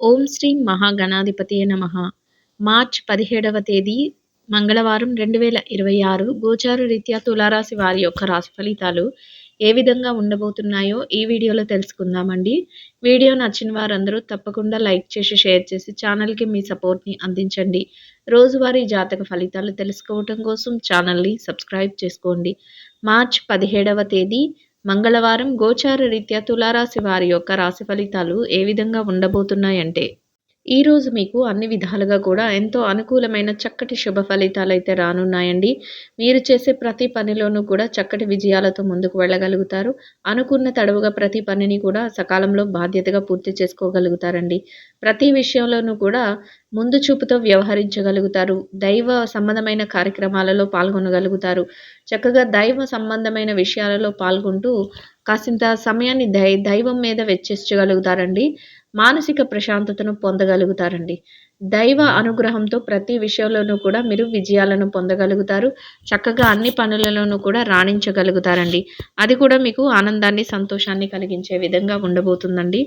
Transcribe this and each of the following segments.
ఓం శ్రీ మహాగణాధిపతియే నమః. మార్చ్ 17వ తేదీ మంగళవారం 2026 గోచార రీత్యా తులారాశి వారి యొక్క రాశి ఫలితాలు ఏ విధంగా ఉండబోతున్నాయో ఈ వీడియోలో తెలుసుకుందామండి. వీడియో నచ్చిన వారందరూ తప్పకుండా లైక్ చేసి, షేర్ చేసి ఛానల్‌కి మీ సపోర్ట్‌ని అందించండి. రోజువారీ జాతక ఫలితాలు తెలుసుకోవటం కోసం ఛానల్‌ని సబ్స్క్రైబ్ చేసుకోండి. మార్చ్ 17వ తేదీ మంగళవారం గోచార రీత్యా తులారాశి వారి యొక్క రాశి ఫలితాలు ఏ విధంగా ఉండబోతున్నాయంటే, ఈరోజు మీకు అన్ని విధాలుగా కూడా ఎంతో అనుకూలమైన చక్కటి శుభ ఫలితాలైతే రానున్నాయండి. మీరు చేసే ప్రతి పనిలోనూ కూడా చక్కటి విజయాలతో ముందుకు వెళ్ళగలుగుతారు. అనుకున్న తడవుగా ప్రతి పనిని కూడా సకాలంలో బాధ్యతగా పూర్తి చేసుకోగలుగుతారండి. ప్రతి విషయంలోనూ కూడా ముందు చూపుతో వ్యవహరించగలుగుతారు. దైవ సంబంధమైన కార్యక్రమాలలో పాల్గొనగలుగుతారు. చక్కగా దైవ సంబంధమైన విషయాలలో పాల్గొంటూ కాసింత సమయాన్ని దైవం మీద వెచ్చించగలుగుతారండి. మానసిక ప్రశాంతతను పొందగలుగుతారండి. దైవ అనుగ్రహంతో ప్రతి విషయంలోనూ కూడా మీరు విజయాలను పొందగలుగుతారు. చక్కగా అన్ని పనులలోనూ కూడా రాణించగలుగుతారండి. అది కూడా మీకు ఆనందాన్ని, సంతోషాన్ని కలిగించే విధంగా ఉండబోతుందండి.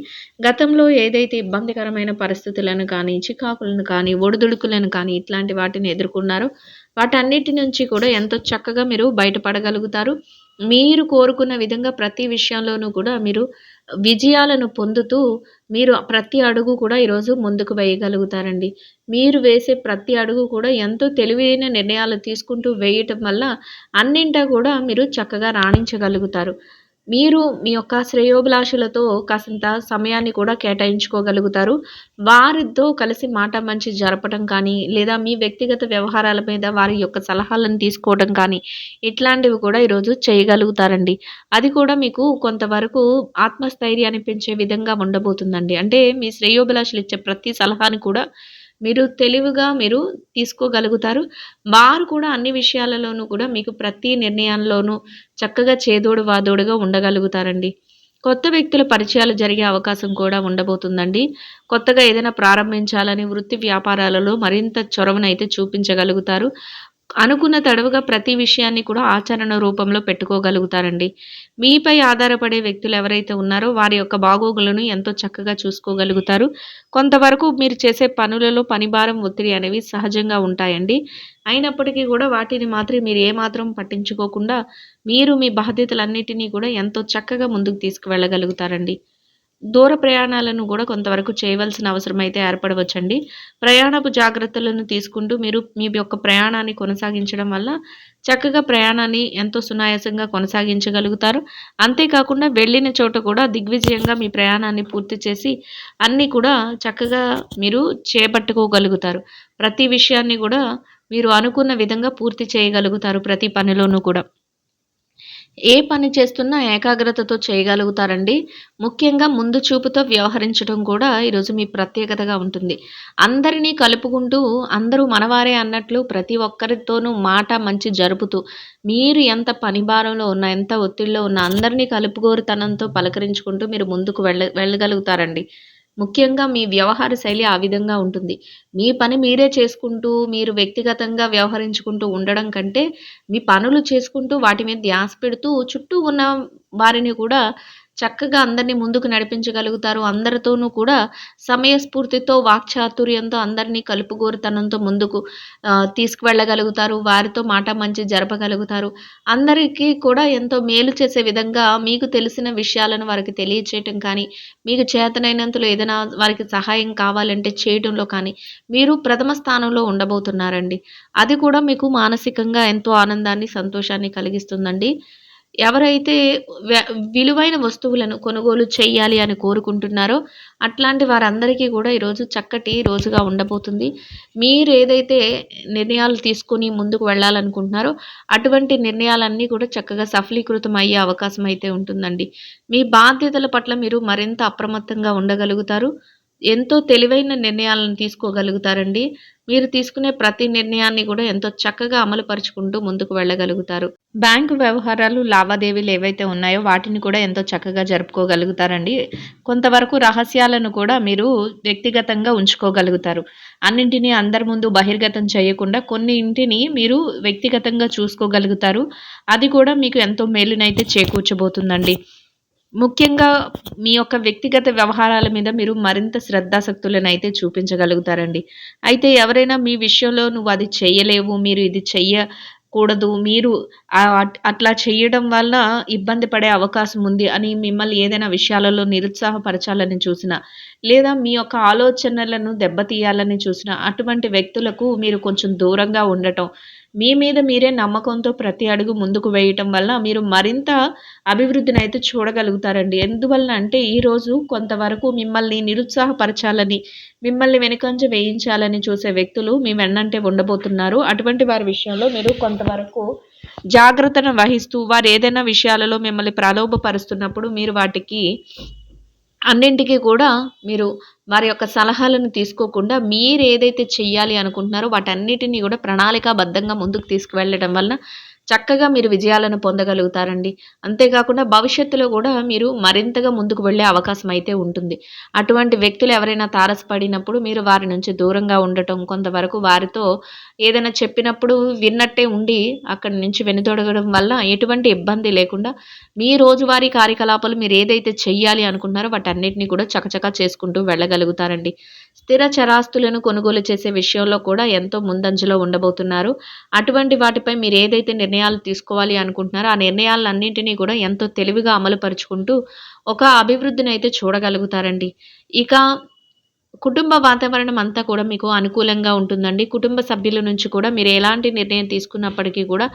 గతంలో ఏదైతే ఇబ్బందికరమైన పరిస్థితులను కానీ, చికాకులను కానీ, ఒడిదుడుకులను కానీ ఇట్లాంటి వాటిని ఎదుర్కొన్నారో వాటన్నిటి నుంచి కూడా ఎంతో చక్కగా మీరు బయటపడగలుగుతారు. మీరు కోరుకున్న విధంగా ప్రతి విషయంలోనూ కూడా మీరు విజయాలను పొందుతూ మీరు ప్రతి అడుగు కూడా ఈరోజు ముందుకు వేయగలుగుతారండి. మీరు వేసే ప్రతి అడుగు కూడా ఎంతో తెలివైన నిర్ణయాలు తీసుకుంటూ వేయటం వల్ల అన్నింటా కూడా మీరు చక్కగా రాణించగలుగుతారు. మీరు మీ యొక్క శ్రేయోభిలాషులతో కాసింత సమయాన్ని కూడా కేటాయించుకోగలుగుతారు. వారితో కలిసి మాట మంచి జరపటం కానీ, లేదా మీ వ్యక్తిగత వ్యవహారాల మీద వారి యొక్క సలహాలను తీసుకోవడం కానీ, ఇట్లాంటివి కూడా ఈరోజు చేయగలుగుతారండి. అది కూడా మీకు కొంతవరకు ఆత్మస్థైర్యాన్ని పెంచే విధంగా ఉండబోతుందండి. అంటే మీ శ్రేయోభిలాషులు ఇచ్చే ప్రతి సలహాని కూడా మీరు తెలివిగా తీసుకోగలుగుతారు. వారు కూడా అన్ని విషయాలలోనూ కూడా మీకు ప్రతి నిర్ణయంలోనూ చక్కగా చేదోడు వాదోడుగా ఉండగలుగుతారండి. కొత్త వ్యక్తుల పరిచయాలు జరిగే అవకాశం కూడా ఉండబోతుందండి. కొత్తగా ఏదైనా ప్రారంభించాలని వృత్తి వ్యాపారాలలో మరింత చొరవనైతే చూపించగలుగుతారు. అనుకున్న తడవుగా ప్రతి విషయాన్ని కూడా ఆచరణ రూపంలో పెట్టుకోగలుగుతారండి. మీపై ఆధారపడే వ్యక్తులు ఎవరైతే ఉన్నారో వారి యొక్క బాగోగులను ఎంతో చక్కగా చూసుకోగలుగుతారు. కొంతవరకు మీరు చేసే పనులలో పనిభారం, ఒత్తిడి అనేవి సహజంగా ఉంటాయండి. అయినప్పటికీ కూడా వాటిని మాత్రం మీరు ఏమాత్రం పట్టించుకోకుండా మీరు మీ బాధ్యతలన్నిటినీ కూడా ఎంతో చక్కగా ముందుకు తీసుకువెళ్ళగలుగుతారండి. దూర ప్రయాణాలను కూడా కొంతవరకు చేయవలసిన అవసరం అయితే ఏర్పడవచ్చండి. ప్రయాణపు జాగ్రత్తలను తీసుకుంటూ మీరు మీ యొక్క ప్రయాణాన్ని కొనసాగించడం వల్ల చక్కగా ప్రయాణాన్ని ఎంతో సునాయాసంగా కొనసాగించగలుగుతారు. అంతేకాకుండా వెళ్ళిన చోట కూడా దిగ్విజయంగా మీ ప్రయాణాన్ని పూర్తి చేసి అన్నీ కూడా చక్కగా మీరు చేపట్టుకోగలుగుతారు. ప్రతి విషయాన్ని కూడా మీరు అనుకున్న విధంగా పూర్తి చేయగలుగుతారు ప్రతి పనిలోనూ కూడా. ఏ పని చేస్తున్నా ఏకాగ్రతతో చేయగలుగుతారండి. ముఖ్యంగా ముందు చూపుతో వ్యవహరించడం కూడా ఈరోజు మీ ప్రత్యేకతగా ఉంటుంది. అందరినీ కలుపుకుంటూ అందరూ మనవారే అన్నట్లు ప్రతి ఒక్కరితోనూ మాట మంచి జరుపుతూ, మీరు ఎంత పని భారంలో ఉన్నా, ఎంత ఒత్తిడిలో ఉన్నా అందరినీ కలుపుగోరుతనంతో పలకరించుకుంటూ మీరు ముందుకు వెళ్ళగలుగుతారండి. ముఖ్యంగా మీ వ్యవహార శైలి ఆ విధంగా ఉంటుంది. మీ పని మీరే చేసుకుంటూ, మీరు వ్యక్తిగతంగా వ్యవహరించుకుంటూ ఉండడం కంటే, మీ పనులు చేసుకుంటూ వాటి మీద ధ్యాస పెడుతూ చుట్టూ ఉన్న వారిని కూడా చక్కగా అందరిని ముందుకు నడిపించగలుగుతారు. అందరితోనూ కూడా సమయస్ఫూర్తితో, వాక్చాతుర్యంతో అందరినీ కలుపుగోరుతనంతో ముందుకు తీసుకువెళ్ళగలుగుతారు. వారితో మాట మంచి జరపగలుగుతారు. అందరికీ కూడా ఎంతో మేలు చేసే విధంగా మీకు తెలిసిన విషయాలను వారికి తెలియచేయటం కానీ, మీకు చేతనైనంతలో ఏదైనా వారికి సహాయం కావాలంటే చేయటంలో కానీ, మీరు ప్రథమ స్థానంలో ఉండబోతున్నారండి. అది కూడా మీకు మానసికంగా ఎంతో ఆనందాన్ని, సంతోషాన్ని కలిగిస్తుందండి. ఎవరైతే విలువైన వస్తువులను కొనుగోలు చేయాలి అని కోరుకుంటున్నారో, అట్లాంటి వారందరికీ కూడా ఈరోజు చక్కటి రోజుగా ఉండబోతుంది. మీరేదైతే నిర్ణయాలు తీసుకొని ముందుకు వెళ్ళాలనుకుంటున్నారో, అటువంటి నిర్ణయాలన్నీ కూడా చక్కగా సఫలీకృతం అయ్యే అవకాశం అయితే ఉంటుందండి. మీ బాధ్యతల పట్ల మీరు మరింత అప్రమత్తంగా ఉండగలుగుతారు. ఎంతో తెలివైన నిర్ణయాలను తీసుకోగలుగుతారండి. మీరు తీసుకునే ప్రతి నిర్ణయాన్ని కూడా ఎంతో చక్కగా అమలుపరుచుకుంటూ ముందుకు వెళ్ళగలుగుతారు. బ్యాంకు వ్యవహారాలు, లావాదేవీలు ఏవైతే ఉన్నాయో వాటిని కూడా ఎంతో చక్కగా జరుపుకోగలుగుతారండి. కొంతవరకు రహస్యాలను కూడా మీరు వ్యక్తిగతంగా ఉంచుకోగలుగుతారు. అన్నింటినీ అందరి ముందు బహిర్గతం చేయకుండా కొన్నింటిని మీరు వ్యక్తిగతంగా చూసుకోగలుగుతారు. అది కూడా మీకు ఎంతో మేలునైతే చేకూర్చబోతుందండి. ముఖ్యంగా మీ యొక్క వ్యక్తిగత వ్యవహారాల మీద మీరు మరింత శ్రద్ధాసక్తులనైతే చూపించగలుగుతారండి. అయితే ఎవరైనా మీ విషయంలో "నువ్వు అది చెయ్యలేవు. మీరు ఇది చెయ్యకూడదు. మీరు అట్లా చెయ్యడం వల్ల ఇబ్బంది పడే అవకాశం ఉంది" అని మిమ్మల్ని ఏదైనా విషయాలలో నిరుత్సాహపరచాలని చూసినా, లేదా మీ యొక్క ఆలోచనలను దెబ్బతీయాలని చూసినా, అటువంటి వ్యక్తులకు మీరు కొంచెం దూరంగా ఉండటం, మీ మీద మీరే నమ్మకంతో ప్రతి అడుగు ముందుకు వేయటం వల్ల మీరు మరింత అభివృద్ధినైతే చూడగలుగుతారండి. ఎందువలన అంటే ఈరోజు కొంతవరకు మిమ్మల్ని నిరుత్సాహపరచాలని, మిమ్మల్ని వెనుకంజ వేయించాలని చూసే వ్యక్తులు మీ వెన్నంటే ఉండబోతున్నారు. అటువంటి వారి విషయంలో మీరు కొంతవరకు జాగ్రత్తను వహిస్తూ వారేదైనా విషయాలలో మిమ్మల్ని ప్రలోభపరుస్తున్నప్పుడు మీరు వాటికి అన్నింటికి కూడా మీరు వారి యొక్క సలహాలను తీసుకోకుండా మీరేదైతే చెయ్యాలి అనుకుంటున్నారో వాటన్నిటిని గూడా ప్రణాళికాబద్ధంగా ముందుకు తీసుకువెళ్ళడం వలన చక్కగా మీరు విజయాలను పొందగలుగుతారండి. అంతేకాకుండా భవిష్యత్తులో గూడా మీరు మరింతగా ముందుకు వెళ్ళే అవకాశం అయితే ఉంటుంది. అటువంటి వ్యక్తులు ఎవరైనా తారసపడినప్పుడు మీరు వారి నుంచి దూరంగా ఉండటం, కొంతవరకు వారితో ఏదైనా చెప్పినప్పుడు విన్నట్టే ఉండి అక్కడి నుంచి వెనుతొడగడం వల్ల ఎటువంటి ఇబ్బంది లేకుండా మీ రోజువారీ కార్యకలాపాలు మీరేదైతే చెయ్యాలి అనుకుంటున్నారో వాటన్నిటిని కూడా చకచకా చేసుకుంటూ వెళ్ళగలుగుతారండి. స్థిర చరాస్తులను కొనుగోలు చేసే విషయంలో కూడా ఎంతో ముందంజలో ఉండబోతున్నారు. అటువంటి వాటిపై మీరేదైతే నిర్ణయాలు తీసుకోవాలి అనుకుంటున్నారో, ఆ నిర్ణయాలన్నింటినీ కూడా ఎంతో తెలివిగా అమలుపరుచుకుంటూ ఒక అభివృద్ధినైతే చూడగలుగుతారండి. ఇక కుటుంబ వాతావరణం అంతా కూడా మీకు అనుకూలంగా ఉంటుందండి. కుటుంబ సభ్యుల నుంచి కూడా మీరు ఎలాంటి నిర్ణయం తీసుకున్నప్పటికీ కూడా,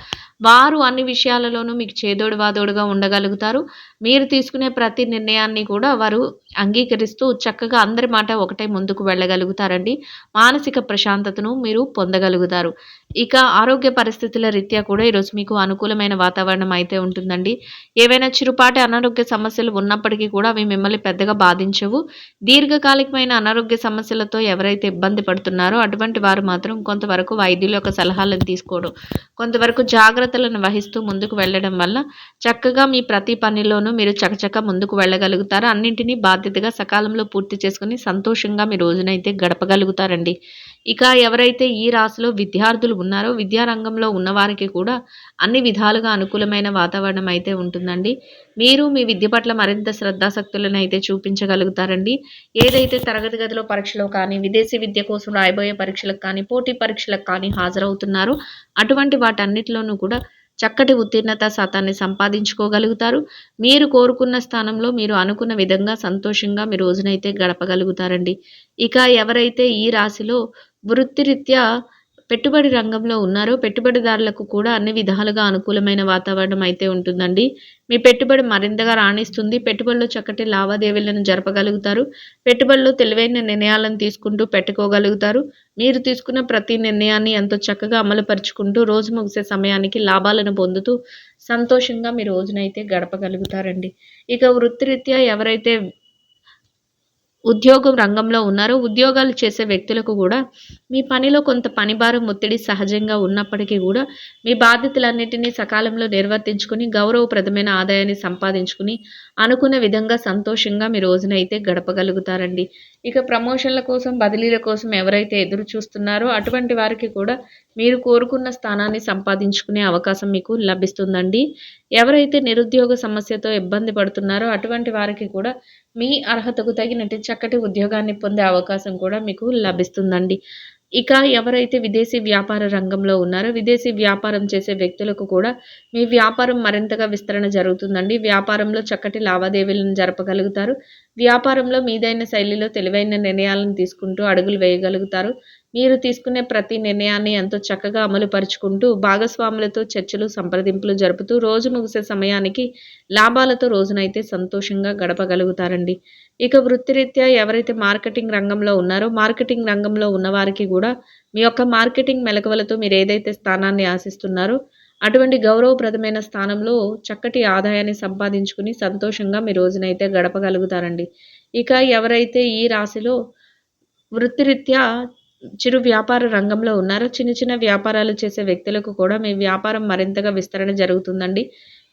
వారు అన్ని విషయాలలోనూ మీకు చేదోడు వాదోడుగా ఉండగలుగుతారు. మీరు తీసుకునే ప్రతి నిర్ణయాన్ని కూడా వారు అంగీకరిస్తూ చక్కగా అందరి మాట ఒకటే ముందుకు వెళ్ళగలుగుతారండి. మానసిక ప్రశాంతతను మీరు పొందగలుగుతారు. ఇక ఆరోగ్య పరిస్థితుల రీత్యా కూడా ఈరోజు మీకు అనుకూలమైన వాతావరణం అయితే ఉంటుందండి. ఏవైనా చిరుపాటి అనారోగ్య సమస్యలు ఉన్నప్పటికీ కూడా అవి మిమ్మల్ని పెద్దగా బాధించవు. దీర్ఘకాలికమైన అనారోగ్య సమస్యలతో ఎవరైతే ఇబ్బంది పడుతున్నారో అటువంటి వారు మాత్రం కొంతవరకు వైద్యుల యొక్క సలహాలను తీసుకోవడం, కొంతవరకు జాగ్రత్తలను వహిస్తూ ముందుకు వెళ్ళడం వల్ల చక్కగా మీ ప్రతి పనిలోనూ మీరు చకచకా ముందుకు వెళ్ళగలుగుతారు. అన్నింటినీ బాధ్యతగా సకాలంలో పూర్తి చేసుకొని సంతోషంగా మీ రోజునైతే గడపగలుగుతారండి. ఇక ఎవరైతే ఈ రాశిలో విద్యార్థులు ఉన్నారో విద్యారంగంలో ఉన్నవారికి కూడా అన్ని విధాలుగా అనుకూలమైన వాతావరణం అయితే ఉంటుందండి. మీరు మీ విద్య పట్ల మరింత శ్రద్ధాసక్తులను అయితే చూపించగలుగుతారండి. ఏదైతే తరగతి గదిలో పరీక్షలో కానీ, విదేశీ విద్య కోసం రాయబోయే పరీక్షలకు కానీ, పోటీ పరీక్షలకు కానీ హాజరవుతున్నారో అటువంటి వాటన్నిటిలోనూ కూడా చక్కటి ఉత్తీర్ణత శాతాన్ని సంపాదించుకోగలుగుతారు. మీరు కోరుకున్న స్థానంలో మీరు అనుకున్న విధంగా సంతోషంగా మీ రోజునైతే గడపగలుగుతారండి. ఇక ఎవరైతే ఈ రాశిలో వృత్తిరీత్యా పెట్టుబడి రంగంలో ఉన్నారో పెట్టుబడిదారులకు కూడా అన్ని విధాలుగా అనుకూలమైన వాతావరణం అయితే ఉంటుందండి. మీ పెట్టుబడి మరింతగా రాణిస్తుంది. పెట్టుబడిలో చక్కటి లావాదేవీలను జరపగలుగుతారు. పెట్టుబడిలో తెలివైన నిర్ణయాలను తీసుకుంటూ పెట్టుకోగలుగుతారు. మీరు తీసుకున్న ప్రతి నిర్ణయాన్ని ఎంతో చక్కగా అమలుపరుచుకుంటూ రోజు ముగిసే సమయానికి లాభాలను పొందుతూ సంతోషంగా మీ రోజునైతే గడపగలుగుతారండి. ఇక వృత్తిరీత్యా ఎవరైతే ఉద్యోగం రంగంలో ఉన్నారో ఉద్యోగాలు చేసే వ్యక్తులకు కూడా మీ పనిలో కొంత పనిభారం ఒత్తిడి సహజంగా ఉన్నప్పటికీ కూడా మీ బాధ్యతలన్నిటినీ సకాలంలో నిర్వర్తించుకుని గౌరవప్రదమైన ఆదాయాన్ని సంపాదించుకుని అనుకున్న విధంగా సంతోషంగా మీ రోజునైతే గడపగలుగుతారండి. ఇక ప్రమోషన్ల కోసం బదిలీల కోసం ఎవరైతే ఎదురు చూస్తున్నారో అటువంటి వారికి కూడా మీరు కోరుకున్న స్థానాన్ని సంపాదించుకునే అవకాశం మీకు లభిస్తుందండి. ఎవరైతే నిరుద్యోగ సమస్యతో ఇబ్బంది పడుతున్నారో అటువంటి వారికి కూడా మీ అర్హతకు తగినట్టు చక్కటి ఉద్యోగాన్ని పొందే అవకాశం కూడా మీకు లభిస్తుందండి. ఇక ఎవరైతే విదేశీ వ్యాపార రంగంలో ఉన్నారో విదేశీ వ్యాపారం చేసే వ్యక్తులకు కూడా మీ వ్యాపారం మరింతగా విస్తరణ జరుగుతుందండి. వ్యాపారంలో చక్కటి లావాదేవీలను జరపగలుగుతారు. వ్యాపారంలో మీదైన శైలిలో తెలివైన నిర్ణయాలను తీసుకుంటూ అడుగులు వేయగలుగుతారు. మీరు తీసుకునే ప్రతి నిర్ణయాన్ని ఎంతో చక్కగా అమలుపరుచుకుంటూ భాగస్వాములతో చర్చలు, సంప్రదింపులు జరుపుతూ రోజు ముగిసే సమయానికి లాభాలతో రోజునైతే సంతోషంగా గడపగలుగుతారండి. ఇక వృత్తిరీత్యా ఎవరైతే మార్కెటింగ్ రంగంలో ఉన్నారో మార్కెటింగ్ రంగంలో ఉన్నవారికి కూడా మీ యొక్క మార్కెటింగ్ మెలకువలతో మీరేదైతే స్థానాన్ని ఆశిస్తున్నారో అటువంటి గౌరవప్రదమైన స్థానంలో చక్కటి ఆదాయాన్ని సంపాదించుకుని సంతోషంగా మీ రోజునైతే గడపగలుగుతారండి. ఇక ఎవరైతే ఈ రాశిలో వృత్తిరీత్యా చిరు వ్యాపార రంగంలో ఉన్నారో చిన్న చిన్న వ్యాపారాలు చేసే వ్యక్తులకు కూడా మీ వ్యాపారం మరింతగా విస్తరణ జరుగుతుందండి.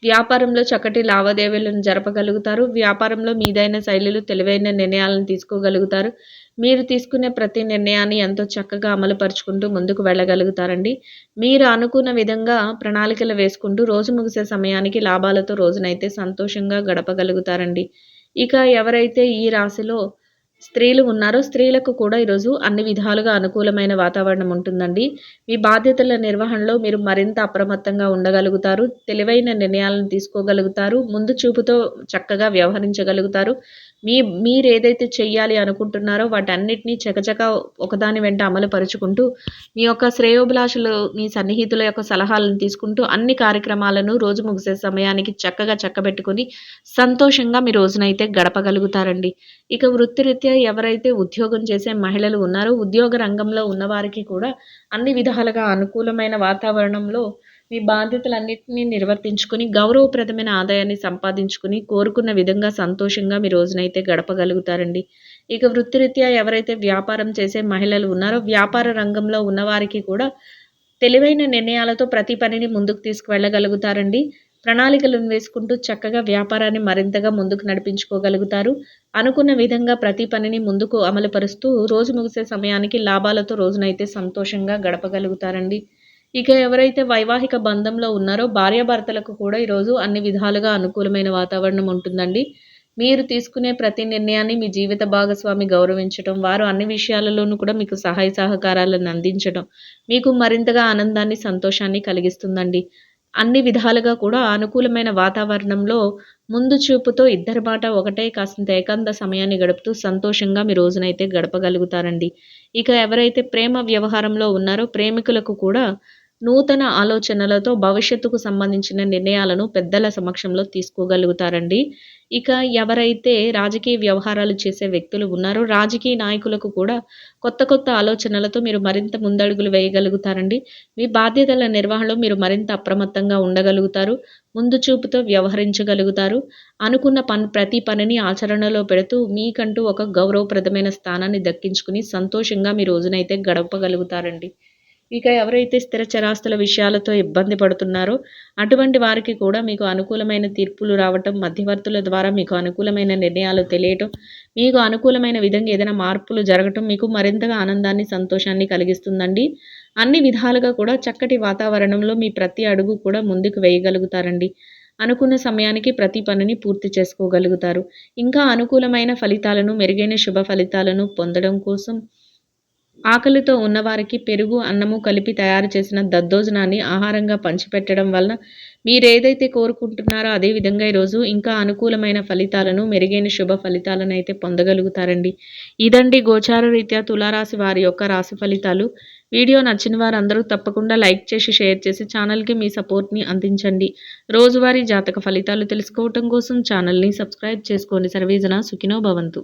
వ్యాపారంలో చక్కటి లావాదేవీలను జరపగలుగుతారు. వ్యాపారంలో మీదైన శైలిలో తెలివైన నిర్ణయాలను తీసుకోగలుగుతారు. మీరు తీసుకునే ప్రతి నిర్ణయాన్ని ఎంతో చక్కగా అమలుపరుచుకుంటూ ముందుకు వెళ్ళగలుగుతారండి. మీరు అనుకున్న విధంగా ప్రణాళికలు వేసుకుంటూ రోజు ముగిసే సమయానికి లాభాలతో రోజునైతే సంతోషంగా గడపగలుగుతారండి. ఇక ఎవరైతే ఈ రాశిలో స్త్రీలు ఉన్నారో స్త్రీలకు కూడా ఈరోజు అన్ని విధాలుగా అనుకూలమైన వాతావరణం ఉంటుందండి. మీ బాధ్యతల నిర్వహణలో మీరు మరింత అప్రమత్తంగా ఉండగలుగుతారు. తెలివైన నిర్ణయాలను తీసుకోగలుగుతారు. ముందు చూపుతో చక్కగా వ్యవహరించగలుగుతారు. మీరేదైతే చెయ్యాలి అనుకుంటున్నారో వాటన్నిటిని చకచకా ఒకదాని వెంట అమలు పరుచుకుంటూ, మీ యొక్క శ్రేయోభిలాషులు, మీ సన్నిహితుల యొక్క సలహాలను తీసుకుంటూ అన్ని కార్యక్రమాలను రోజు ముగిసే సమయానికి చక్కగా చక్కబెట్టుకొని సంతోషంగా మీ రోజునైతే గడపగలుగుతారండి. ఇక వృత్తిరీత్యా ఎవరైతే ఉద్యోగం చేసే మహిళలు ఉన్నారో, ఉద్యోగ రంగంలో ఉన్నవారికి కూడా అన్ని విధాలుగా అనుకూలమైన వాతావరణంలో మీ బాధ్యతలన్నిటిని నిర్వర్తించుకొని, గౌరవప్రదమైన ఆదాయాన్ని సంపాదించుకొని, కోరుకున్న విధంగా సంతోషంగా మీ రోజునైతే గడపగలుగుతారండి. ఇక వృత్తిరీత్యా ఎవరైతే వ్యాపారం చేసే మహిళలు ఉన్నారో, వ్యాపార రంగంలో ఉన్నవారికి కూడా తెలివైన నిర్ణయాలతో ప్రతి పనిని ముందుకు తీసుకువెళ్ళగలుగుతారండి. ప్రణాళికలను వేసుకుంటూ చక్కగా వ్యాపారాన్ని మరింతగా ముందుకు నడిపించుకోగలుగుతారు. అనుకున్న విధంగా ప్రతి పనిని ముందుకు అమలుపరుస్తూ రోజు ముగిసే సమయానికి లాభాలతో రోజునైతే సంతోషంగా గడపగలుగుతారండి. ఇక ఎవరైతే వైవాహిక బంధంలో ఉన్నారో భార్యాభర్తలకు కూడా ఈరోజు అన్ని విధాలుగా అనుకూలమైన వాతావరణం ఉంటుందండి. మీరు తీసుకునే ప్రతి నిర్ణయాన్ని మీ జీవిత భాగస్వామి గౌరవించటం, వారు అన్ని విషయాలలోనూ కూడా మీకు సహాయ సహకారాలను అందించటం, మీకు మరింతగా ఆనందాన్ని, సంతోషాన్ని కలిగిస్తుందండి. అన్ని విధాలుగా కూడా అనుకూలమైన వాతావరణంలో ముందు చూపుతో ఇద్దరి మాట ఒకటే కాసింత ఏకాంత సమయాన్ని గడుపుతూ సంతోషంగా మీ రోజునైతే గడపగలుగుతారండి. ఇక ఎవరైతే ప్రేమ వ్యవహారంలో ఉన్నారో ప్రేమికులకు కూడా నూతన ఆలోచనలతో భవిష్యత్తుకు సంబంధించిన నిర్ణయాలను పెద్దల సమక్షంలో తీసుకోగలుగుతారండి. ఇక ఎవరైతే రాజకీయ వ్యవహారాలు చేసే వ్యక్తులు ఉన్నారో, రాజకీయ నాయకులకు కూడా కొత్త కొత్త ఆలోచనలతో మీరు మరింత ముందడుగులు వేయగలుగుతారండి. మీ బాధ్యతల నిర్వహణలో మీరు మరింత అప్రమత్తంగా ఉండగలుగుతారు. ముందు చూపుతో వ్యవహరించగలుగుతారు. అనుకున్న ప్రతి పనిని ఆచరణలో పెడుతూ మీకంటూ ఒక గౌరవప్రదమైన స్థానాన్ని దక్కించుకుని సంతోషంగా మీ రోజునైతే గడపగలుగుతారండి. ఇక ఎవరైతే స్థిర చరాస్తుల విషయాలతో ఇబ్బంది పడుతున్నారో, అటువంటి వారికి కూడా మీకు అనుకూలమైన తీర్పులు రావటం, మధ్యవర్తుల ద్వారా మీకు అనుకూలమైన నిర్ణయాలు తెలియటం, మీకు అనుకూలమైన విధంగా ఏదైనా మార్పులు జరగటం మీకు మరింతగా ఆనందాన్ని, సంతోషాన్ని కలిగిస్తుందండి. అన్ని విధాలుగా కూడా చక్కటి వాతావరణంలో మీ ప్రతి అడుగు కూడా ముందుకు వేయగలుగుతారండి. అనుకున్న సమయానికి ప్రతి పనిని పూర్తి చేసుకోగలుగుతారు. ఇంకా అనుకూలమైన ఫలితాలను, మెరుగైన శుభ ఫలితాలను పొందడం కోసం ఆకలితో ఉన్నవారికి పెరుగు, అన్నము కలిపి తయారు చేసిన దద్దోజనాన్ని ఆహారంగా పంచిపెట్టడం వలన మీరేదైతే కోరుకుంటున్నారో అదే విధంగా ఈరోజు ఇంకా అనుకూలమైన ఫలితాలను, మెరుగైన శుభ ఫలితాలను అయితే పొందగలుగుతారండి. ఇదండి గోచార రీత్యా తులారాశి వారి యొక్క రాశి ఫలితాలు. వీడియో నచ్చిన వారందరూ తప్పకుండా లైక్ చేసి, షేర్ చేసి ఛానల్‌కి మీ సపోర్ట్‌ని అందించండి. రోజువారీ జాతక ఫలితాలు తెలుసుకోవటం కోసం ఛానల్‌ని సబ్స్క్రైబ్ చేసుకోండి. సర్వేజన సుఖినో భవంతు.